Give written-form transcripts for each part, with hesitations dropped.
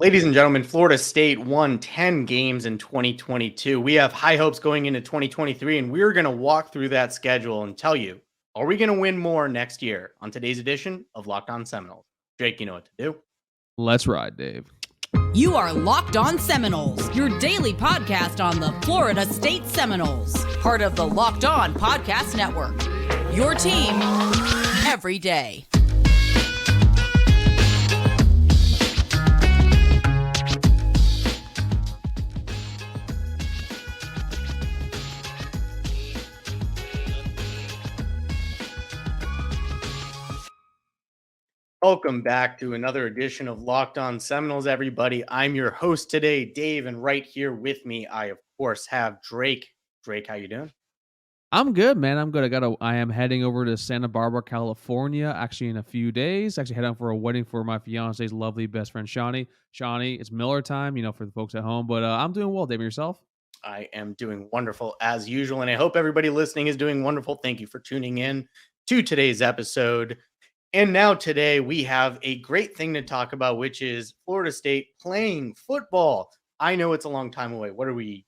Ladies and gentlemen, Florida State won 10 games in 2022. We have high hopes going into 2023, and we're going to walk through that schedule and tell you, are we going to win more next year on today's edition of Locked On Seminoles? Jake, you know what to do. Let's ride, Dave. You are Locked On Seminoles, your daily podcast on the Florida State Seminoles, part of the Locked On Podcast Network. Your team every day. Welcome back to another edition of Locked On Seminoles, everybody. I'm your host today, Dave, and right here with me, I of course have Drake. Drake, how you doing? I'm good, man. I'm good. I am heading over to Santa Barbara, California, actually in a few days. Actually heading for a wedding for my fiance's lovely best friend, Shawnee. Shawnee, it's Miller time, for the folks at home. But I'm doing well, Dave. Yourself? I am doing wonderful as usual, and I hope everybody listening is doing wonderful. Thank you for tuning in to today's episode. And now today we have a great thing to talk about, which is Florida State playing football. I know it's a long time away. What are we,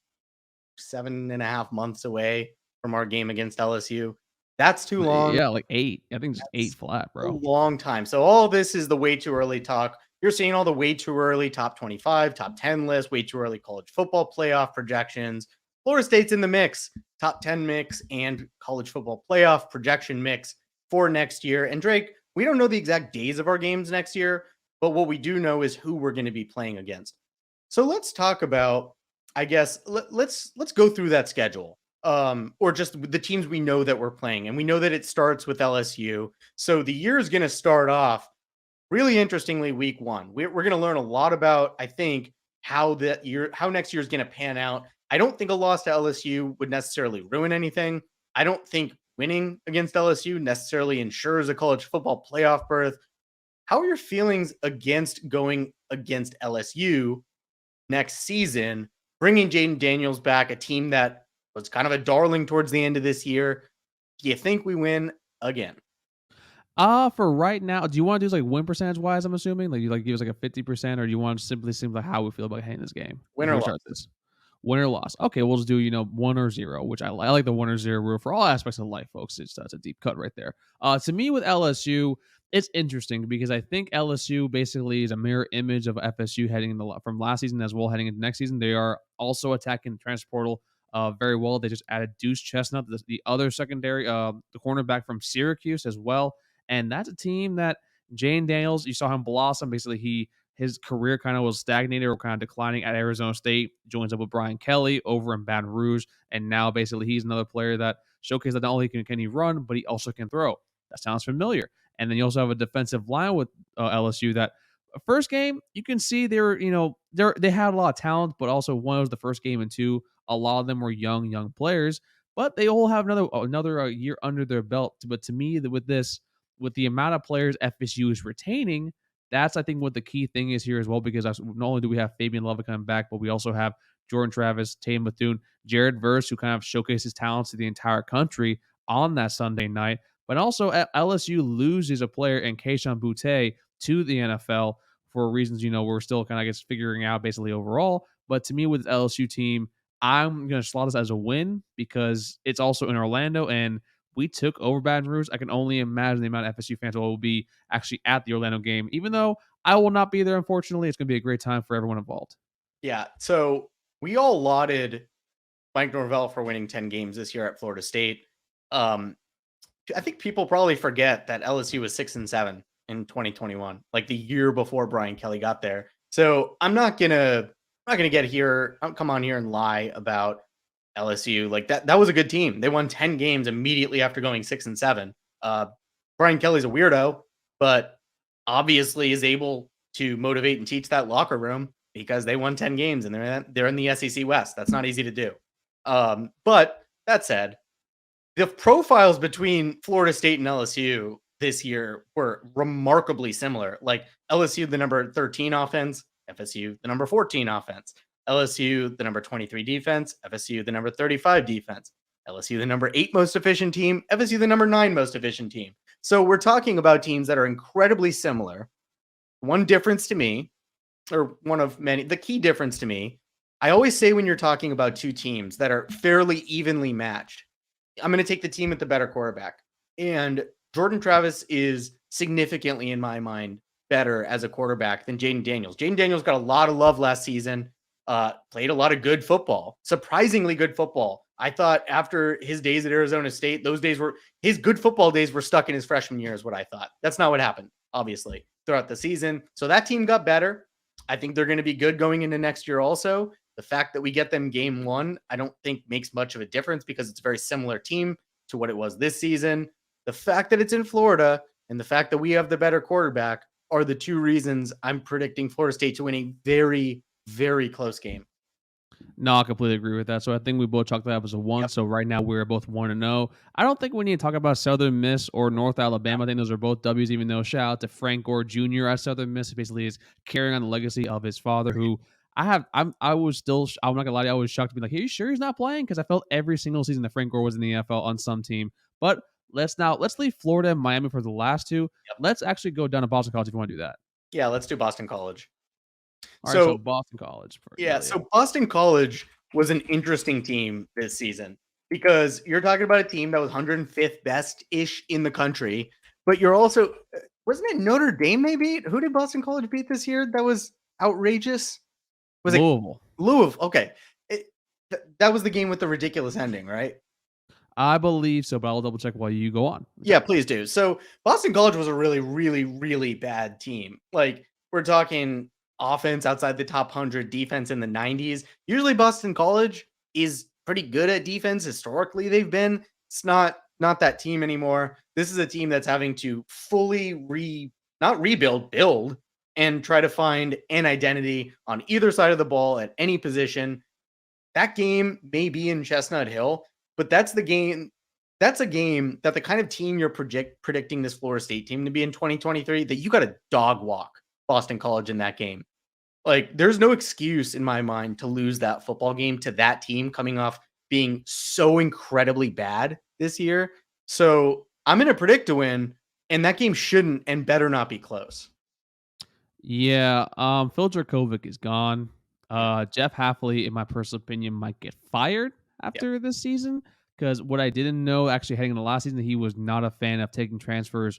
7.5 months away from our game against LSU? That's too long. Yeah, like 8. I think it's 8 flat, bro. A long time. So all this is the way too early talk. You're seeing all the way too early top 25, top 10 list, way too early college football playoff projections. Florida State's in the mix, top 10 mix and college football playoff projection mix for next year. And Drake, we don't know the exact days of our games next year, but what we do know is who we're going to be playing against. So let's talk about, I guess, let's go through that schedule, or just the teams we know that we're playing. And we know that it starts with LSU. So the year is going to start off really interestingly week 1. We're going to learn a lot about, I think, how next year is going to pan out. I don't think a loss to LSU would necessarily ruin anything. I don't think winning against LSU necessarily ensures a college football playoff berth. How are your feelings against going against LSU next season, bringing Jaden Daniels back, a team that was kind of a darling towards the end of this year? Do you think we win again? For right now, do you want to do like win percentage wise? I'm assuming like you give us like a 50%, or do you want to simply see like how we feel about hitting this game? Win or loss? Win or loss. Okay, we'll just do 1 or 0, which I like the 1 or 0 rule for all aspects of life, folks. It's a deep cut right there. To me with LSU, it's interesting because I think LSU basically is a mirror image of FSU heading from last season as well heading into next season. They are also attacking the transfer portal very well. They just added Deuce Chestnut, the other secondary, the cornerback from Syracuse as well. And that's a team that Jane Daniels, you saw him blossom. Basically, his career kind of was stagnated or kind of declining at Arizona State, joins up with Brian Kelly over in Baton Rouge, and now basically he's another player that showcased that not only can he run, but he also can throw. That sounds familiar. And then you also have a defensive line with LSU that first game, you can see they had a lot of talent, but also one was the first game, and 2, a lot of them were young players, but they all have another year under their belt. But to me, with the amount of players FSU is retaining, that's, I think, what the key thing is here as well, because not only do we have Fabian Lovett coming back, but we also have Jordan Travis, Tatum Bethune, Jared Verse, who kind of showcases talents to the entire country on that Sunday night. But also LSU loses a player in Keishon Butte to the NFL for reasons, we're still kind of, I guess, figuring out basically overall. But to me, with this LSU team, I'm going to slot this as a win because it's also in Orlando, and we took over Baton Rouge. I can only imagine the amount of FSU fans will be actually at the Orlando game. Even though I will not be there, unfortunately, it's going to be a great time for everyone involved. Yeah, so we all lauded Mike Norvell for winning 10 games this year at Florida State. I think people probably forget that LSU was 6-7 in 2021, like the year before Brian Kelly got there. So I'm not gonna come on here and lie about LSU. Like that was a good team. They won 10 games immediately after going 6-7. Brian Kelly's a weirdo, but obviously is able to motivate and teach that locker room because they won 10 games and they're in the SEC West. That's not easy to do. But that said, the profiles between Florida State and LSU this year were remarkably similar. Like LSU, the number 13 offense, FSU, the number 14 offense. LSU, the number 23 defense, FSU, the number 35 defense, LSU, the number 8 most efficient team, FSU, the number 9 most efficient team. So we're talking about teams that are incredibly similar. One difference to me or one of many, the key difference to me, I always say when you're talking about two teams that are fairly evenly matched, I'm going to take the team with the better quarterback. And Jordan Travis is significantly, in my mind, better as a quarterback than Jaden Daniels. Jaden Daniels got a lot of love last season, played a lot of good football, surprisingly good football. I thought after his days at Arizona State, those days were his good football days were stuck in his freshman year is what I thought. That's not what happened, obviously, throughout the season. So that team got better. I think they're going to be good going into next year also. The fact that we get them game one, I don't think makes much of a difference because it's a very similar team to what it was this season. The fact that it's in Florida and the fact that we have the better quarterback are the two reasons I'm predicting Florida State to win a very, very close game. No, I completely agree with that. So I think we both chalked that up as a 1. Yep. So right now we're both 1-0. I don't think we need to talk about Southern Miss or North Alabama. I think those are both W's, even though shout out to Frank Gore Jr. at Southern Miss. Basically is carrying on the legacy of his father, who I'm not gonna lie to you, I was shocked to be like, are you sure he's not playing? Because I felt every single season that Frank Gore was in the NFL on some team. But let's leave Florida and Miami for the last two. Yep. Let's actually go down to Boston College if you want to do that. Yeah, let's do Boston College. All right, so Boston College. So Boston College was an interesting team this season because you're talking about a team that was 105th best-ish in the country, but you're also, wasn't it Notre Dame they beat? Who did Boston College beat this year? That was outrageous. Was Louisville. Louisville. Okay. That was the game with the ridiculous ending, right? I believe so, but I'll double check while you go on. Yeah, please do. So Boston College was a really, really, really bad team. Like we're talking offense outside the top 100, defense in the 90s. Usually Boston College is pretty good at defense. Historically, they've been. It's not that team anymore. This is a team that's having to fully build and try to find an identity on either side of the ball at any position. That game may be in Chestnut Hill, but that's a game that the kind of team you're predicting this Florida State team to be in 2023, that you got to dog walk Boston College in that game. Like, there's no excuse in my mind to lose that football game to that team coming off being so incredibly bad this year. So I'm going to predict a win, and that game shouldn't and better not be close. Yeah, Phil Dracovic is gone. Jeff Hafley, in my personal opinion, might get fired after this season, because what I didn't know actually heading into last season, he was not a fan of taking transfers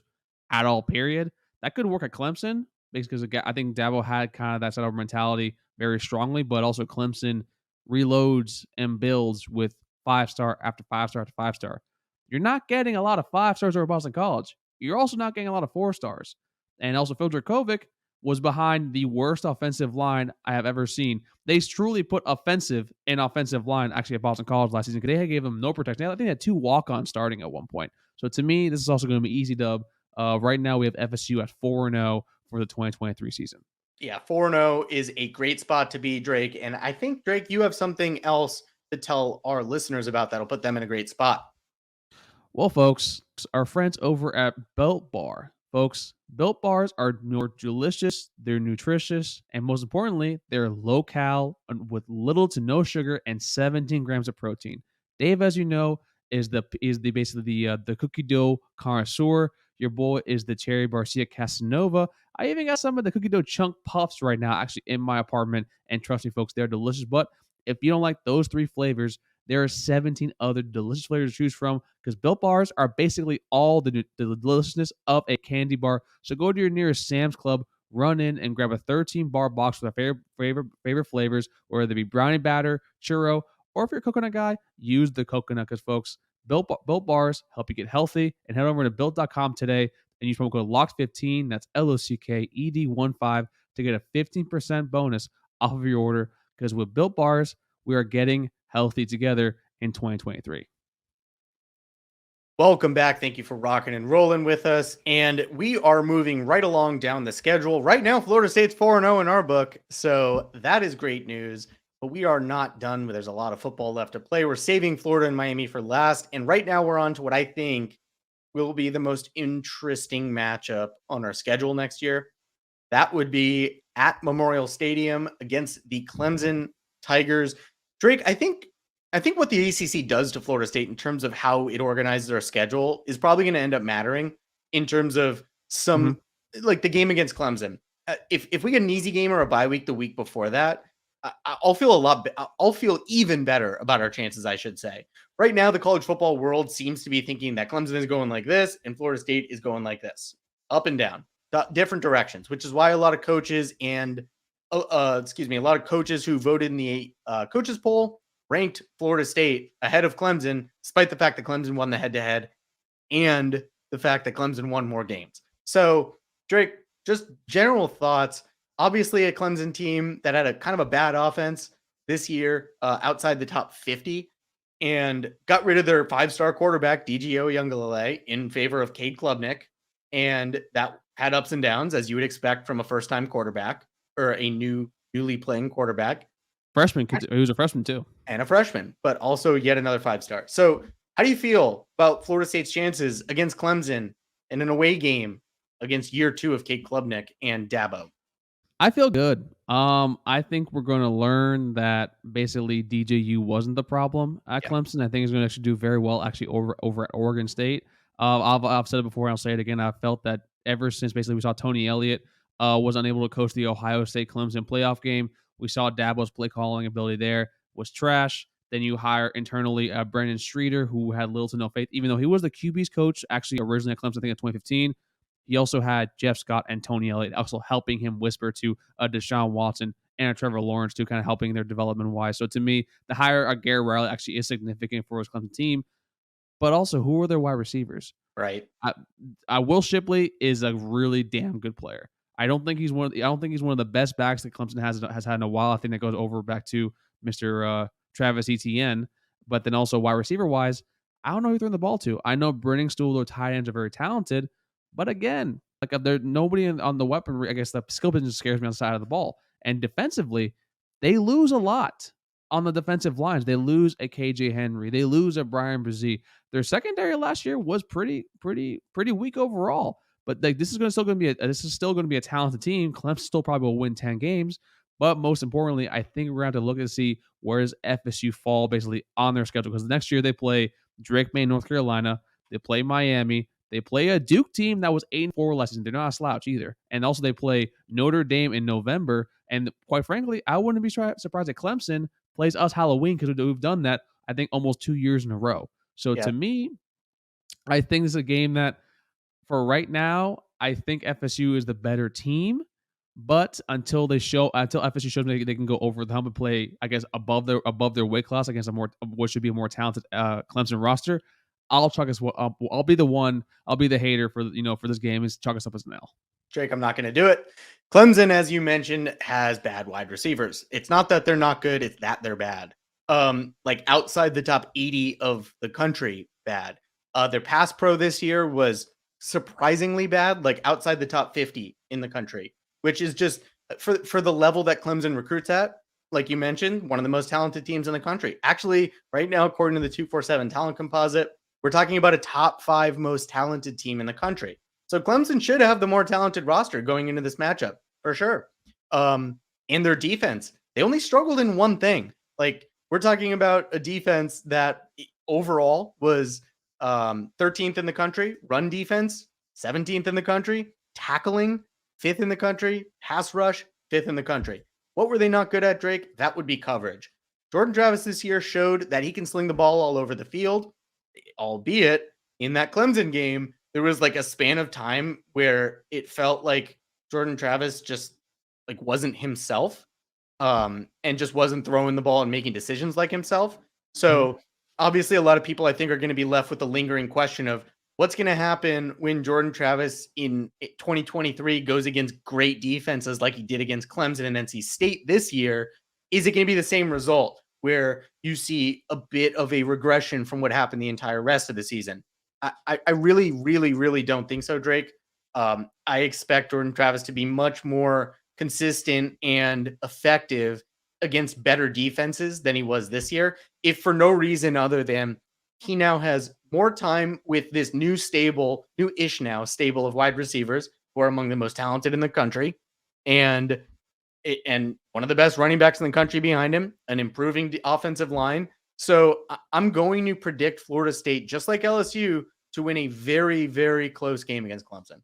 at all, period. That could work at Clemson, because I think Dabo had kind of that sort of mentality very strongly, but also Clemson reloads and builds with 5-star after 5-star after 5-star. You're not getting a lot of 5-stars over Boston College. You're also not getting a lot of 4-stars. And also Phil Dracovic was behind the worst offensive line I have ever seen. They truly put offensive line actually at Boston College last season because they gave them no protection. I think they had 2 walk-ons starting at one point. So to me, this is also going to be easy dub. Right now we have FSU at 4-0 for the 2023 season. Yeah, 4-0 is a great spot to be, Drake. And I think, Drake, you have something else to tell our listeners about that'll put them in a great spot. Well, folks, our friends over at Built Bar. Folks, Built Bars are more delicious, they're nutritious, and most importantly, they're low-cal with little to no sugar and 17 grams of protein. Dave, as you know, is basically the cookie dough connoisseur. Your boy is the Cherry Barcia Casanova. I even got some of the cookie dough chunk puffs right now actually in my apartment, and trust me, folks, they're delicious. But if you don't like those 3 flavors, there are 17 other delicious flavors to choose from, because Built Bars are basically all the deliciousness of a candy bar. So go to your nearest Sam's Club, run in and grab a 13-bar box with our favorite flavors, whether they be brownie batter, churro, or if you're a coconut guy, use the coconut, because, folks, Built Bars help you get healthy. And head over to Built.com today and use promo code LOCKED15, that's LOCKED15, to get a 15% bonus off of your order, because with Built Bars, we are getting healthy together in 2023. Welcome back. Thank you for rocking and rolling with us. And we are moving right along down the schedule. Right now, Florida State's 4-0 in our book. So that is great news. But we are not done. There's a lot of football left to play. We're saving Florida and Miami for last. And right now we're on to what I think will be the most interesting matchup on our schedule next year. That would be at Memorial Stadium against the Clemson Tigers. Drake, I think what the ACC does to Florida State in terms of how it organizes their schedule is probably going to end up mattering in terms of some like the game against Clemson. if we get an easy game or a bye week the week before that, I'll feel I'll feel even better about our chances, I should say. Right now, the college football world seems to be thinking that Clemson is going like this and Florida State is going like this, up and down, different directions, which is why a lot of coaches and a lot of coaches who voted in the coaches poll ranked Florida State ahead of Clemson, despite the fact that Clemson won the head-to-head and the fact that Clemson won more games. So, Drake, just general thoughts. Obviously, a Clemson team that had a kind of a bad offense this year, outside the top 50, and got rid of their 5-star quarterback, DGO Younglele, in favor of Cade Klubnik. And that had ups and downs, as you would expect from a first-time quarterback or a newly playing quarterback. Freshman, he was a freshman too. And a freshman, but also yet another 5-star. So how do you feel about Florida State's chances against Clemson in an away game against year 2 of Cade Klubnik and Dabo? I feel good. I think we're going to learn that basically DJU wasn't the problem at Clemson. I think he's going to actually do very well actually over at Oregon State. I've said it before and I'll say it again. I felt that ever since basically we saw Tony Elliott was unable to coach the Ohio State Clemson playoff game. We saw Dabo's play calling ability there was trash. Then you hire internally Brandon Streeter, who had little to no faith, even though he was the QB's coach actually originally at Clemson, I think in 2015. He also had Jeff Scott and Tony Elliott also helping him whisper to Deshaun Watson and Trevor Lawrence to kind of helping their development wise. So to me, the hire of Garrett Riley actually is significant for his Clemson team. But also, who are their wide receivers? Right. Will Shipley is a really damn good player. I don't think he's one of the best backs that Clemson has had in a while. I think that goes over back to Mr. Travis Etienne. But then also wide receiver wise, I don't know who throwing the ball to. I know Brenningstool or tight ends are very talented. But again, like there's nobody on the weaponry. I guess the skill position scares me on the side of the ball. And defensively, they lose a lot on the defensive lines. They lose a KJ Henry. They lose a Brian Brzee. Their secondary last year was pretty weak overall. But like this is still going to be a talented team. Clemson still probably will win 10 games. But most importantly, I think we're going to have to look and see where does FSU fall basically on their schedule, because next year they play Drake May, North Carolina. They play Miami. They play a Duke team that was 8-4 last season. They're not a slouch either. And also they play Notre Dame in November. And quite frankly, I wouldn't be surprised if Clemson plays us Halloween, because we've done that, I think, almost 2 years in a row. So to me, I think this is a game that for right now, I think FSU is the better team. But until FSU shows me they can go over the hump and play, I guess, above their weight class against what should be a more talented Clemson roster, I'll be the hater for this game is chalk us up as an L. Drake, I'm not going to do it. Clemson, as you mentioned, has bad wide receivers. It's not that they're not good, it's that they're bad. Like outside the top 80 of the country, bad. Their pass pro this year was surprisingly bad, like outside the top 50 in the country, which is just for the level that Clemson recruits at. Like you mentioned, one of the most talented teams in the country. Actually, right now, according to the 247 talent composite, we're talking about a top 5 most talented team in the country. So Clemson should have the more talented roster going into this matchup for sure. And their defense, they only struggled in one thing. Like we're talking about a defense that overall was 13th in the country, run defense, 17th in the country, tackling, 5th in the country, pass rush, 5th in the country. What were they not good at, Drake? That would be coverage. Jordan Travis this year showed that he can sling the ball all over the field, albeit in that Clemson game, there was like a span of time where it felt like Jordan Travis just like wasn't himself, and just wasn't throwing the ball and making decisions like himself. So obviously a lot of people I think are going to be left with the lingering question of what's going to happen when Jordan Travis in 2023 goes against great defenses like he did against Clemson and NC State this year. Is it going to be the same result where you see a bit of a regression from what happened the entire rest of the season? I really, really, really don't think so, Drake. I expect Jordan Travis to be much more consistent and effective against better defenses than he was this year, if for no reason other than he now has more time with this new-ish stable of wide receivers who are among the most talented in the country, and one of the best running backs in the country behind him, an improving offensive line. So I'm going to predict Florida State, just like LSU, to win a very, very close game against Clemson.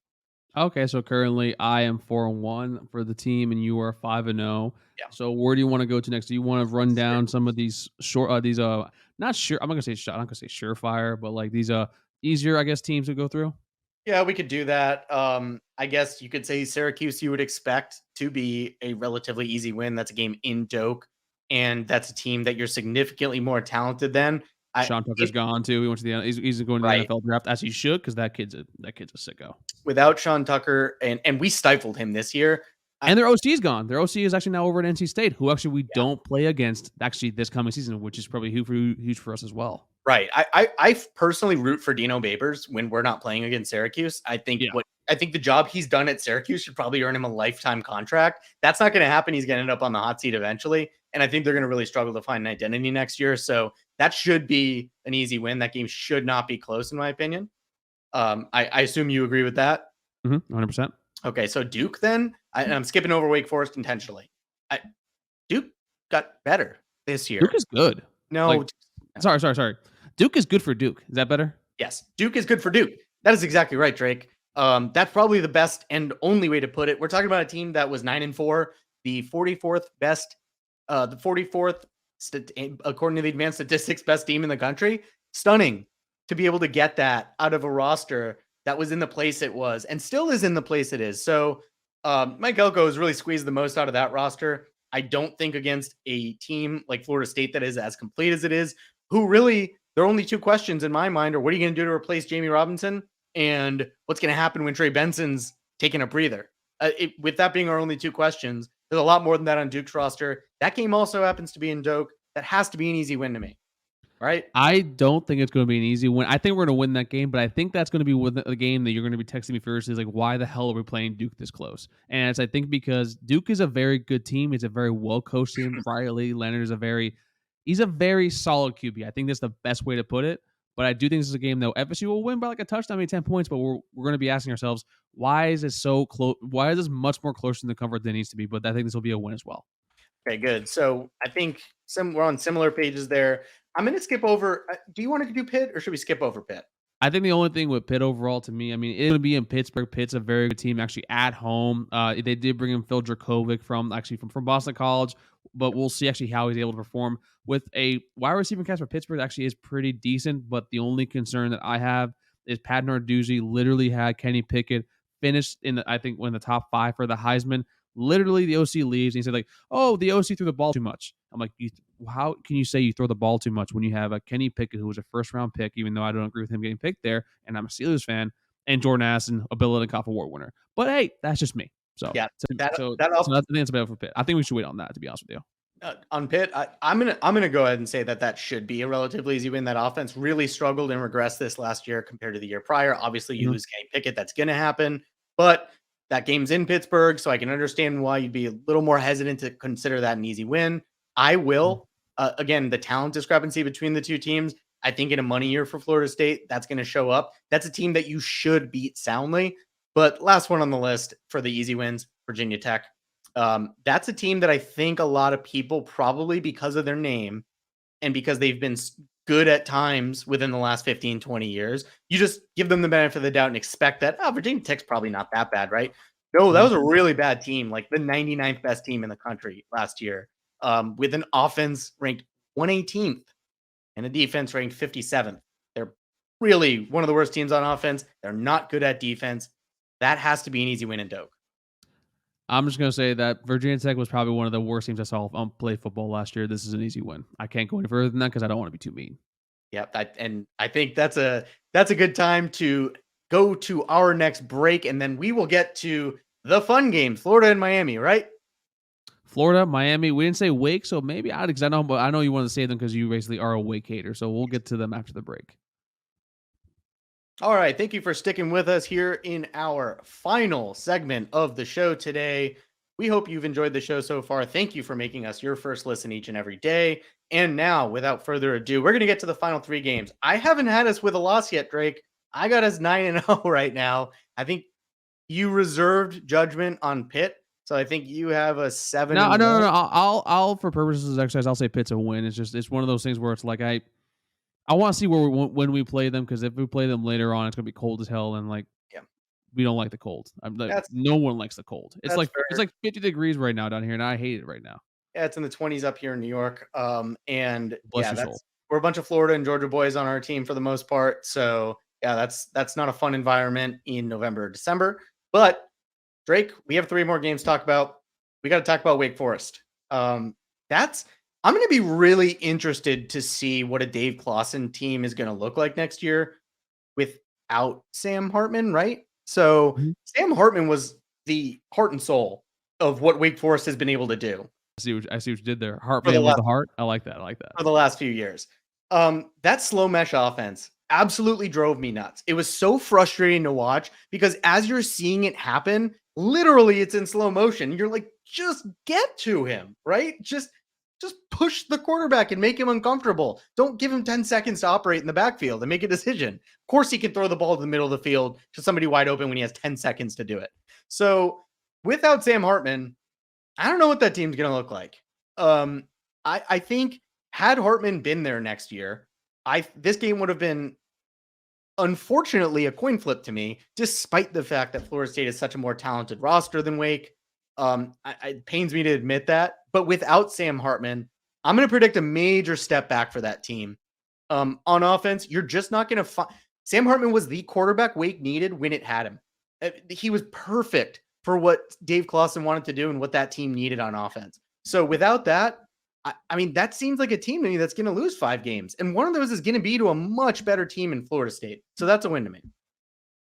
Okay, so currently I am 4-1 for the team, and you are 5-0. Yeah. So where do you want to go to next? Do you want to run down some of these short, not sure. I'm not gonna say shot. I'm not gonna say surefire, but like these easier, I guess, teams to go through. Yeah, we could do that. I guess you could say Syracuse you would expect to be a relatively easy win. That's a game in Doak, and that's a team that you're significantly more talented than. Sean Tucker's gone too. He went to the he's going to the Right. NFL draft as he should because that kid's a sicko. Without Sean Tucker, and we stifled him this year. And their OC is gone. Their OC is actually now over at NC State, who actually we don't play against actually this coming season, which is probably huge for us as well. Right. I personally root for Dino Babers when we're not playing against Syracuse. I think the job he's done at Syracuse should probably earn him a lifetime contract. That's not going to happen. He's going to end up on the hot seat eventually. And I think they're going to really struggle to find an identity next year. So that should be an easy win. That game should not be close, in my opinion. I assume you agree with that. 100%. Okay. So Duke then, and I'm skipping over Wake Forest intentionally. Duke got better this year. Duke is good. No. Sorry. Duke is good for Duke. Is that better? Yes. Duke is good for Duke. That is exactly right, Drake. That's probably the best and only way to put it. We're talking about a team that was 9-4, the 44th best, according to the advanced statistics, best team in the country. Stunning to be able to get that out of a roster that was in the place it was and still is in the place it is. So Mike Elko has really squeezed the most out of that roster. I don't think against a team like Florida State that is as complete as it is, who really, there are only two questions in my mind are what are you going to do to replace Jamie Robinson and what's going to happen when Trey Benson's taking a breather? With that being our only two questions, there's a lot more than that on Duke's roster. That game also happens to be in Doak. That has to be an easy win to me, right? I don't think it's going to be an easy win. I think we're going to win that game, but I think that's going to be the game that you're going to be texting me first is like, why the hell are we playing Duke this close? And it's, I think, because Duke is a very good team. It's a very well-coached team. Riley Leonard is he's a very solid QB. I think that's the best way to put it. But I do think this is a game, though. FSU will win by like a touchdown, maybe 10 points, but we're going to be asking ourselves, why is it so close? Why is this much more closer in the comfort than it needs to be? But I think this will be a win as well. Okay, good. So I think we're on similar pages there. I'm going to skip over. Do you want to do Pitt or should we skip over Pitt? I think the only thing with Pitt overall to me, I mean, it's going to be in Pittsburgh. Pitt's a very good team actually at home. They did bring in Phil Dracovic from Boston College, but we'll see actually how he's able to perform with a wide receiver cast for Pittsburgh actually is pretty decent. But the only concern that I have is Pat Narduzzi literally had Kenny Pickett finished in the top 5 for the Heisman. Literally, the OC leaves and he said like, "Oh, the OC threw the ball too much." I'm like, how can you say you throw the ball too much when you have a Kenny Pickett who was a first-round pick, even though I don't agree with him getting picked there, and I'm a Steelers fan, and Jordan Addison, a Bill Little Award winner. But hey, that's just me. So yeah, that's the thing that's about for Pitt. I think we should wait on that, to be honest with you. On Pitt, I'm gonna go ahead and say that should be a relatively easy win. That offense really struggled and regressed this last year compared to the year prior. Obviously, you lose Kenny Pickett, that's gonna happen, but that game's in Pittsburgh, so I can understand why you'd be a little more hesitant to consider that an easy win. I will. Again, the talent discrepancy between the two teams, I think in a money year for Florida State, that's going to show up. That's a team that you should beat soundly. But last one on the list for the easy wins, Virginia Tech. That's a team that I think a lot of people probably because of their name and because they've been good at times within the last 15, 20 years, you just give them the benefit of the doubt and expect that, Virginia Tech's probably not that bad, right? No, that was a really bad team, like the 99th best team in the country last year. With an offense ranked 118th and a defense ranked 57th. They're really one of the worst teams on offense. They're not good at defense. That has to be an easy win in Doak. I'm just going to say that Virginia Tech was probably one of the worst teams I saw play football last year. This is an easy win. I can't go any further than that because I don't want to be too mean. Yep, and I think that's a good time to go to our next break, and then we will get to the fun game, Florida and Miami, right? Florida, Miami. We didn't say Wake, so maybe because I know you want to save them because you basically are a Wake hater. So we'll get to them after the break. All right. Thank you for sticking with us here in our final segment of the show today. We hope you've enjoyed the show so far. Thank you for making us your first listen each and every day. And now, without further ado, we're going to get to the final 3 games. I haven't had us with a loss yet, Drake. I got us 9-0 right now. I think you reserved judgment on Pitt. So I think you have a 7. No. I'll for purposes of exercise, I'll say Pitt's a win. It's one of those things where it's like I want to see when we play them because if we play them later on, it's gonna be cold as hell and like we don't like the cold. That's No one likes the cold. It's that's like fair. it's like 50 degrees right now down here, and I hate it right now. Yeah, it's in the 20s up here in New York. And Bless yeah, your soul. we're a bunch of Florida and Georgia boys on our team for the most part. So yeah, that's not a fun environment in November or December. But Drake, we have 3 more games to talk about. We got to talk about Wake Forest. That's I'm going to be really interested to see what a Dave Clawson team is going to look like next year without Sam Hartman, right? So Mhm. Sam Hartman was the heart and soul of what Wake Forest has been able to do I see what you did there. for the Heartman was last the heart. I like that. I like that. for the last few years. That slow mesh offense absolutely drove me nuts. It was so frustrating to watch because as you're seeing it happen, literally it's in slow motion. You're like, just get to him, right? Just push the quarterback and make him uncomfortable. Don't give him 10 seconds to operate in the backfield and make a decision. Of course, he can throw the ball to the middle of the field to somebody wide open when he has 10 seconds to do it. So without Sam Hartman, I don't know what that team's going to look like. I think had Hartman been there next year, this game would have been unfortunately a coin flip to me, despite the fact that Florida State is such a more talented roster than Wake. It pains me to admit that, but without Sam Hartman, I'm going to predict a major step back for that team. On offense, you're just not going to find. Sam Hartman was the quarterback Wake needed when it had him. He was perfect for what Dave Clawson wanted to do and what that team needed on offense. So without that, I mean, that seems like a team to me that's going to lose 5 games. And one of those is going to be to a much better team in Florida State. So that's a win to me.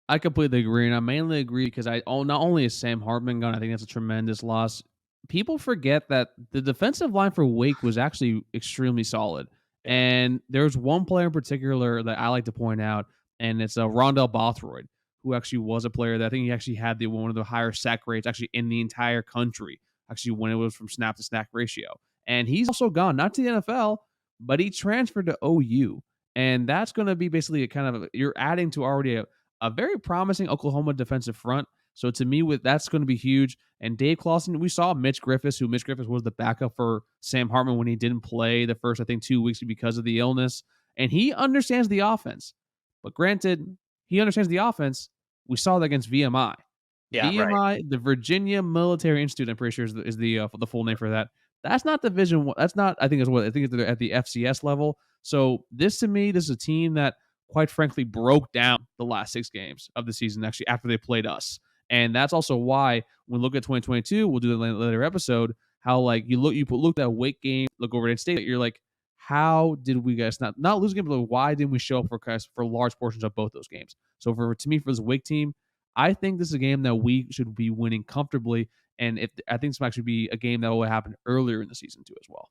I completely agree, and I mainly agree because not only is Sam Hartman gone, I think that's a tremendous loss. People forget that the defensive line for Wake was actually extremely solid, Yeah. and there's one player in particular that I like to point out, and it's Rondell Bothroyd, who actually was a player that I think he actually had one of the higher sack rates actually in the entire country, actually when it was from snap to snack ratio. And he's also gone, not to the NFL, but he transferred to OU, and that's going to be basically a kind of you're adding to already a very promising Oklahoma defensive front. So to me, that's going to be huge. And Dave Clawson, we saw Mitch Griffiths was the backup for Sam Hartman when he didn't play the first, I think, 2 weeks because of the illness. And he understands the offense. But granted, he understands the offense. We saw that against VMI. Yeah, VMI, right. the Virginia Military Institute, I'm pretty sure is the full name for that. That's not Division 1. That's not, I think it's at the FCS level. So this is a team that quite frankly broke down the last 6 games of the season actually after they played us. And that's also why when we look at 2022, we'll do the later episode, how like you look at that Wake game, look over at State, you're like, how did we guys not lose a game, but why didn't we show up for large portions of both those games? So for this Wake team, I think this is a game that we should be winning comfortably. And I think this might actually be a game that will happen earlier in the season too as well.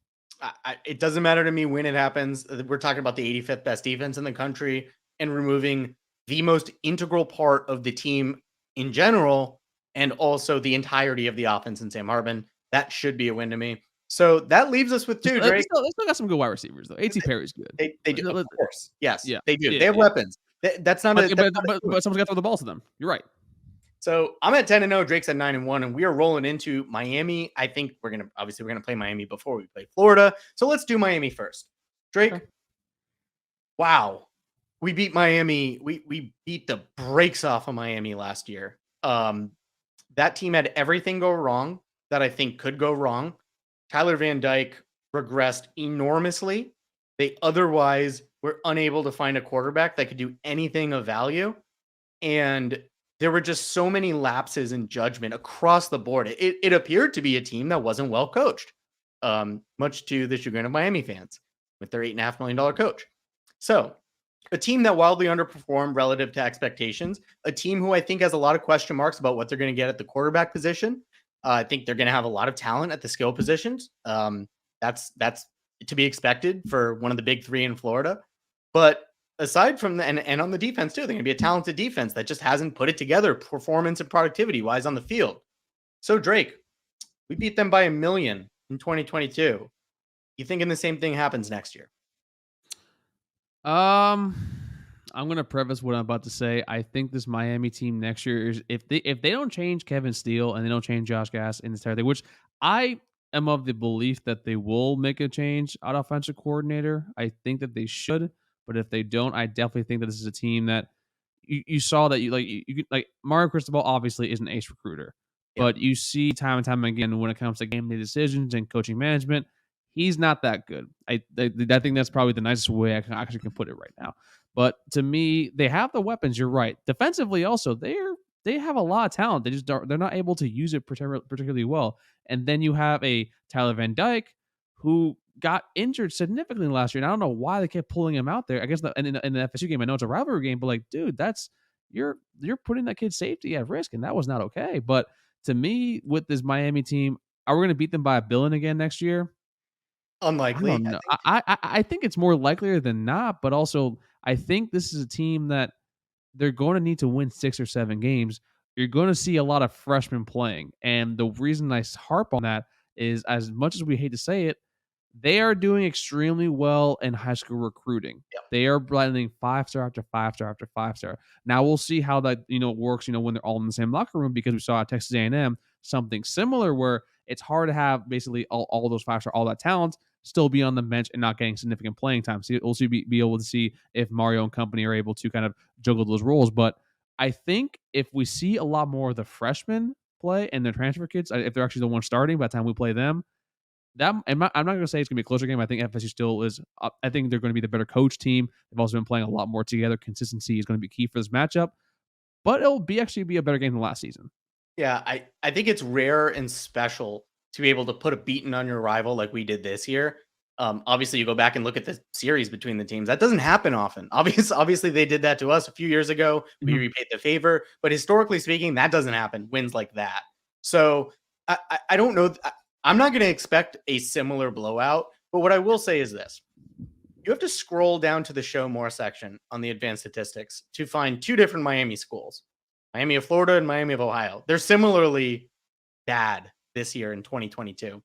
It doesn't matter to me when it happens. We're talking about the 85th best defense in the country and removing the most integral part of the team in general and also the entirety of the offense in Sam Hartman. That should be a win to me. So that leaves us with 2, Drake. They still got some good wide receivers, though. A.T. Perry's good. They do, of course. Yes, yeah, they do. Yeah, they have weapons. That's not but someone's got to throw the ball to them. You're right. So I'm at 10-0. Drake's at 9-1, and we are rolling into Miami. I think we're gonna play Miami before we play Florida. So let's do Miami first. Drake. Okay. Wow, we beat Miami. We beat the brakes off of Miami last year. That team had everything go wrong that I think could go wrong. Tyler Van Dyke regressed enormously. They otherwise were unable to find a quarterback that could do anything of value, and there were just so many lapses in judgment across the board. It appeared to be a team that wasn't well coached, much to the chagrin of Miami fans with their $8.5 million coach. So a team that wildly underperformed relative to expectations, a team who I think has a lot of question marks about what they're going to get at the quarterback position. I think they're going to have a lot of talent at the skill positions. That's to be expected for one of the big 3 in Florida. But aside from that, and on the defense too, they're going to be a talented defense that just hasn't put it together performance and productivity wise on the field. So Drake, we beat them by 1 million in 2022. You thinking the same thing happens next year? I'm going to preface what I'm about to say. I think this Miami team next year is if they don't change Kevin Steele and they don't change Josh Gass in this entire thing, which I am of the belief that they will make a change at offensive coordinator. I think that they should. But if they don't, I definitely think that this is a team that, you saw that like Mario Cristobal obviously is an ace recruiter, but you see time and time again when it comes to game day decisions and coaching management, he's not that good. I think that's probably the nicest way I can put it right now. But to me, they have the weapons. You're right. Defensively, also they have a lot of talent. They're not able to use it particularly well. And then you have a Tyler Van Dyke who got injured significantly last year. And I don't know why they kept pulling him out there. I guess in the FSU game, I know it's a rivalry game, but like, dude, you're putting that kid's safety at risk, and that was not okay. But to me, with this Miami team, are we going to beat them by $1 billion again next year? Unlikely. I don't know. I think it's more likelier than not, but also I think this is a team that they're going to need to win 6 or 7 games. You're going to see a lot of freshmen playing. And the reason I harp on that is, as much as we hate to say it, they are doing extremely well in high school recruiting. Yep. They are blending 5-star after 5-star after 5-star. Now we'll see how that works. When they're all in the same locker room, because we saw at Texas A&M something similar where it's hard to have basically all those 5-star, all that talent, still be on the bench and not getting significant playing time. So you'll also be able to see if Mario and company are able to kind of juggle those roles. But I think if we see a lot more of the freshmen play and the transfer kids, if they're actually the ones starting by the time we play them, I'm not going to say it's going to be a closer game. I think FSU still is. I think they're going to be the better coach team. They've also been playing a lot more together. Consistency is going to be key for this matchup, but it'll actually be a better game than last season. Yeah, I think it's rare and special to be able to put a beating on your rival like we did this year. Obviously, you go back and look at the series between the teams. That doesn't happen often. Obviously, they did that to us a few years ago. We repaid the favor. But historically speaking, that doesn't happen. Wins like that. So I don't know. I'm not going to expect a similar blowout. But what I will say is this. You have to scroll down to the show more section on the advanced statistics to find 2 different Miami schools. Miami of Florida and Miami of Ohio. They're similarly bad this year in 2022.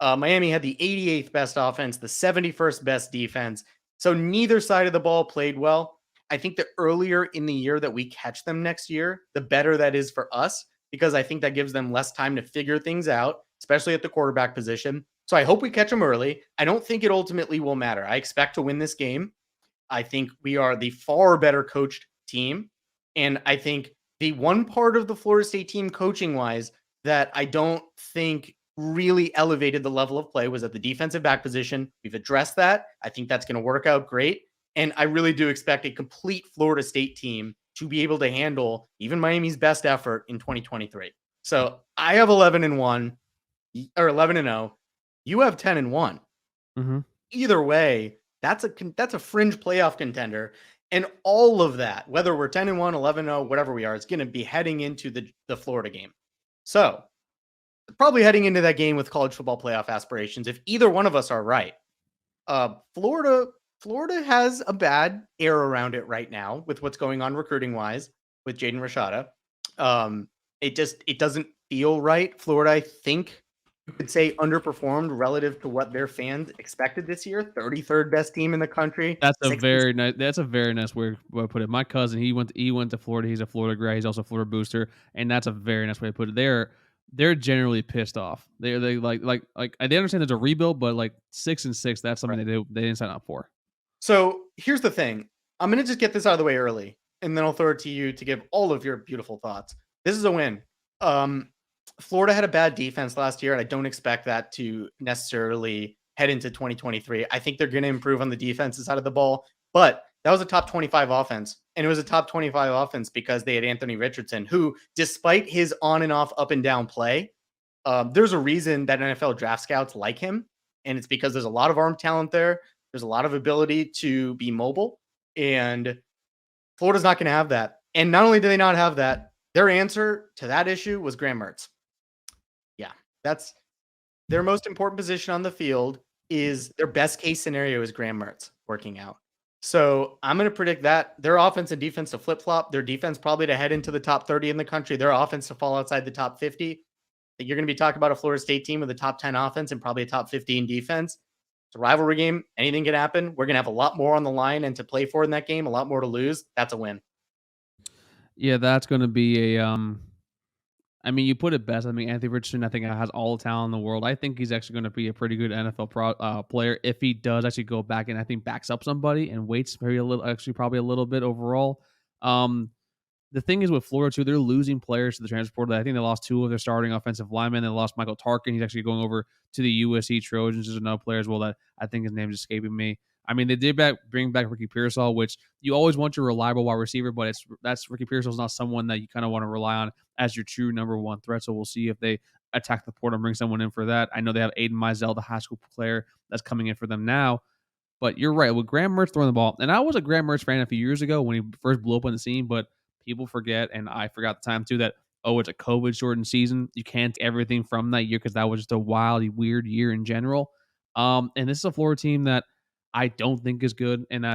Miami had the 88th best offense, the 71st best defense. So neither side of the ball played well. I think the earlier in the year that we catch them next year, the better that is for us, because I think that gives them less time to figure things out, especially at the quarterback position. So I hope we catch them early. I don't think it ultimately will matter. I expect to win this game. I think we are the far better coached team. And I think the one part of the Florida State team coaching wise that I don't think really elevated the level of play was at the defensive back position. We've addressed that. I think that's going to work out great. And I really do expect a complete Florida State team to be able to handle even Miami's best effort in 2023. So I have 11-1 or 11-0. You have 10-1. Either way, that's a fringe playoff contender. And all of that, whether we're 10-1, 11-0, whatever we are, it's going to be heading into the Florida game. So probably heading into that game with college football playoff aspirations, if either one of us are right. Florida has a bad air around it right now with what's going on recruiting wise with Jaden Rashada. It doesn't feel right. Florida, I think you could say, underperformed relative to what their fans expected this year. 33rd best team in the country. That's a very nice way to put it. My cousin, he went to Florida. He's a Florida grad. He's also a Florida booster, and that's a very nice way to put it. They're generally pissed off. They like they understand there's a rebuild, but like 6-6, that's something they didn't sign up for. So here's the thing. I'm gonna just get this out of the way early, and then I'll throw it to you to give all of your beautiful thoughts. This is a win. Florida had a bad defense last year, and I don't expect that to necessarily head into 2023. I think they're going to improve on the defensive side of the ball, but that was a top 25 offense. And it was a top 25 offense because they had Anthony Richardson, who, despite his on and off, up and down play, there's a reason that NFL draft scouts like him. And it's because there's a lot of arm talent there. There's a lot of ability to be mobile, and Florida's not going to have that. And not only do they not have that, their answer to that issue was Graham Mertz. Yeah, that's their most important position on the field. Is their best case scenario is Graham Mertz working out. So I'm going to predict that their offense and defense to flip-flop, their defense probably to head into the top 30 in the country, their offense to fall outside the top 50. I think you're going to be talking about a Florida State team with a top 10 offense and probably a top 15 defense. It's a rivalry game. Anything can happen. We're going to have a lot more on the line and to play for in that game, a lot more to lose. That's a win. Yeah, that's going to be a I mean, you put it best. I mean, Anthony Richardson, I think, has all the talent in the world. I think he's actually going to be a pretty good NFL player if he does actually go back and I think backs up somebody and waits probably a little bit overall. The thing is with Florida too, they're losing players to the transfer portal. I think they lost 2 of their starting offensive linemen. They lost Michael Tarkin. He's actually going over to the USC Trojans. There's another player as well that I think his name is escaping me. I mean, they did bring back Ricky Pearsall, which you always want your reliable wide receiver, but that's Ricky Pearsall is not someone that you kind of want to rely on as your true number 1 threat. So we'll see if they attack the portal and bring someone in for that. I know they have Aiden Mizell, the high school player that's coming in for them now. But you're right. With Graham Mertz throwing the ball, and I was a Graham Mertz fan a few years ago when he first blew up on the scene, but people forget, and I forgot the time too, that, it's a COVID-shortened season. You can't take everything from that year because that was just a wildly weird year in general. And this is a Florida team that I don't think is good. And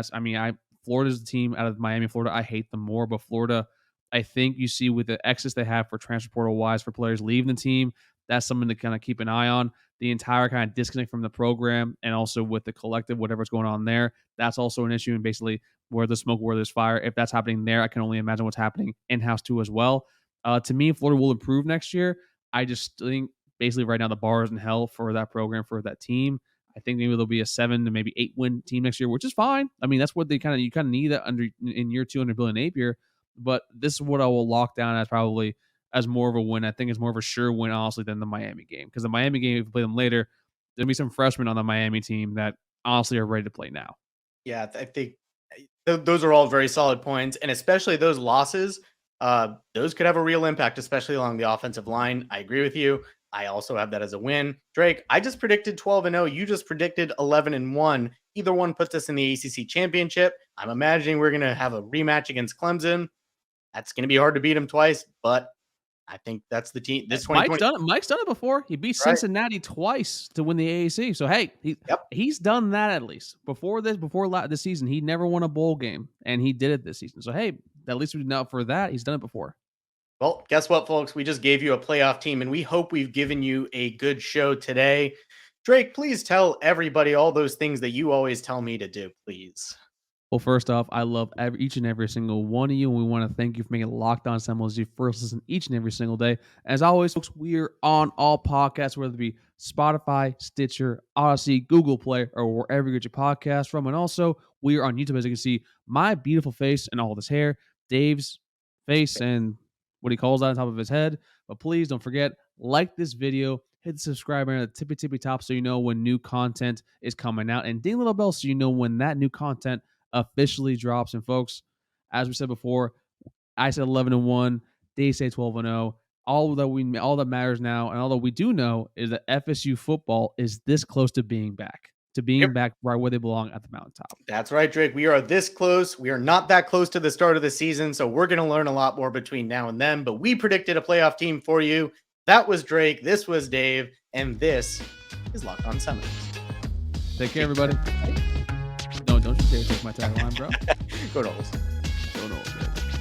Florida's the team out of Miami, Florida. I hate them more, but Florida, I think you see with the exits they have for transfer portal wise for players leaving the team, that's something to kind of keep an eye on. The entire kind of disconnect from the program and also with the collective, whatever's going on there, that's also an issue. And basically, where there's smoke, where there's fire. If that's happening there, I can only imagine what's happening in-house too as well. To me, Florida will improve next year. I just think basically right now the bar is in hell for that program, for that team. I think maybe there'll be a 7 to maybe 8 win team next year, which is fine. I mean, that's what you kind of need that in year 2 under Billy Napier. But this is what I will lock down as probably as more of a win. I think it's more of a sure win, honestly, than the Miami game. Because the Miami game, if you play them later, there'll be some freshmen on the Miami team that honestly are ready to play now. Yeah, I think those are all very solid points. And especially those losses, those could have a real impact, especially along the offensive line. I agree with you. I also have that as a win. Drake, I just predicted 12-0. You just predicted 11-1. Either one puts us in the ACC championship. I'm imagining we're going to have a rematch against Clemson. That's going to be hard to beat them twice, but I think that's the team. This Mike's done it before. He beat Cincinnati twice to win the AAC. So hey, he's done that at least before this season. He never won a bowl game, and he did it this season. So hey, at least we know for that he's done it before. Well, guess what, folks? We just gave you a playoff team, and we hope we've given you a good show today. Drake, please tell everybody all those things that you always tell me to do, please. Well, first off, I love each and every single one of you, and we want to thank you for making Locked On Seminoles your first listen each and every single day. As always, folks, we are on all podcasts, whether it be Spotify, Stitcher, Odyssey, Google Play, or wherever you get your podcast from. And also, we are on YouTube, as you can see my beautiful face and all this hair, Dave's face, and what he calls that on top of his head. But please don't forget, like this video, hit the subscribe button at the tippy top so you know when new content is coming out, and ding the little bell so you know when that new content officially drops. And folks, as we said before, I said 11-1, they say 12-0. All that matters now, and all that we do know is that FSU football is this close to being back. Back right where they belong at the mountaintop. That's right, Drake. We are this close. We are not that close to the start of the season, so we're going to learn a lot more between now and then. But we predicted a playoff team for you. That was Drake. This was Dave. And this is Locked On Seminoles. Take care, everybody. Don't you dare take my tagline, bro. Go Noles. Go Noles, baby.